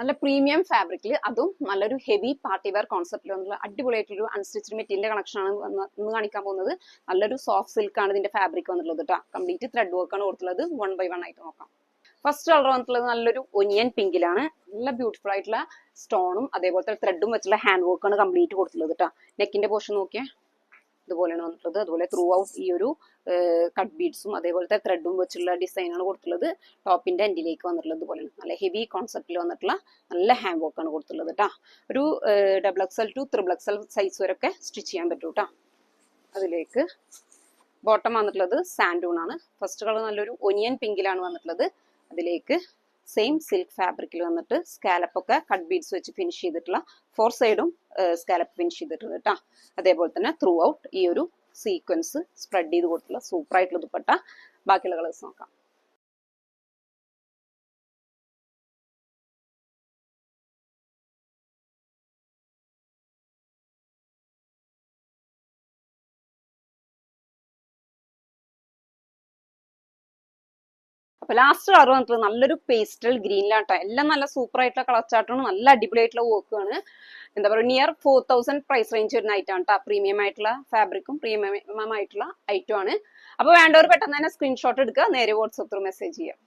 നല്ല പ്രീമിയം ഫാബ്രിക്കിൽ, അതും നല്ലൊരു ഹെവി പാർട്ടി വെയർ കോൺസെപ്റ്റിൽ വന്നുള്ള അടിപൊളിയായിട്ടൊരു അൺസ്റ്റിച്ച്ഡ് മെറ്റീരിയൽ കളക്ഷൻ ആണ് ഇന്ന് കാണിക്കാൻ പോകുന്നത്. നല്ലൊരു സോഫ്റ്റ് സിൽക്ക് ആണ് ഇതിന്റെ ഫാബ്രിക് വന്നിട്ടുള്ളത് കേട്ടോ. കംപ്ലീറ്റ് ത്രെഡ് വർക്ക് ആണ് കൊടുത്തുള്ളത്. 1 by 1 ആയിട്ട് നോക്കാം. ഫസ്റ്റ് കളർ വന്നിട്ടുള്ളത് നല്ലൊരു ഒനിയൻ പിങ്കിലാണ്. നല്ല ബ്യൂട്ടിഫുൾ ആയിട്ടുള്ള സ്റ്റോണും അതേപോലത്തെ ത്രെഡും വെച്ചുള്ള ഹാൻഡ് വർക്ക് ആണ് കംപ്ലീറ്റ് കൊടുത്തുള്ളത് കേട്ടോ. നെക്കിന്റെ പോർഷൻ നോക്കിയാൽ ഇതുപോലെയാണ് വന്നിട്ടുള്ളത്. അതുപോലെ ത്രൂ ഔട്ട് ഈ ഒരു കട്ട് ബീഡ്സും അതേപോലത്തെ ത്രെഡും വെച്ചുള്ള ഡിസൈനാണ് കൊടുത്തുള്ളത്. ടോപ്പിന്റെ എൻഡിലേക്ക് വന്നിട്ടുള്ളത് ഇതുപോലെ നല്ല ഹെവി കോൺസെപ്റ്റിൽ വന്നിട്ടുള്ള നല്ല ഹാൻഡ് വർക്ക് ആണ് കൊടുത്തുള്ളത് കേട്ടോ. ഒരു XXL to XXL സൈസ് വരെയൊക്കെ സ്റ്റിച്ച് ചെയ്യാൻ പറ്റും കേട്ടോ. അതിലേക്ക് ബോട്ടം വന്നിട്ടുള്ളത് സാൻഡൂൺ ആണ്. ഫസ്റ്റ് കളർ നല്ലൊരു ഒനിയൻ പിങ്കിലാണ് വന്നിട്ടുള്ളത്. അതിലേക്ക് സെയിം സിൽക്ക് ഫാബ്രിക്കിൽ വന്നിട്ട് സ്കാലപ്പ് ഒക്കെ കട്ട് ബീഡ്സ് വെച്ച് ഫിനിഷ് ചെയ്തിട്ടുള്ള 4 സൈഡും സ്കാലപ്പ് ഫിനിഷ് ചെയ്തിട്ടുണ്ട് കേട്ടോ. അതേപോലെ തന്നെ ത്രൂ ഔട്ട് ഈ ഒരു സീക്വൻസ് സ്പ്രെഡ് ചെയ്ത് കൊടുത്തുള്ള സൂപ്പർ ആയിട്ടുള്ള ദുപ്പട്ട. ബാക്കിയുള്ള കളേഴ്സ് നോക്കാം. അപ്പൊ ലാസ്റ്റ് കളർ വന്നിട്ട് നല്ലൊരു പേസ്റ്റൽ ഗ്രീനിലാട്ടോ. എല്ലാം നല്ല സൂപ്പർ ആയിട്ടുള്ള കളർ ചാർട്ടാണ്. നല്ല അടിപൊളിയായിട്ടുള്ള വർക്കാണ്. എന്താ പറയുക, നിയർ 4000 പ്രൈസ് റേഞ്ച് വരുന്ന ഐറ്റം ആണ് കേട്ടോ. പ്രീമിയം ആയിട്ടുള്ള ഫാബ്രിക്കും പ്രീമിയം ആയിട്ടുള്ള ഐറ്റം ആണ്. അപ്പൊ വേണ്ടവർ പെട്ടെന്ന് തന്നെ സ്ക്രീൻഷോട്ട് എടുക്കുക, നേരെ വാട്സ്ആപ്പ് ത്രൂ മെസ്സേജ് ചെയ്യുക.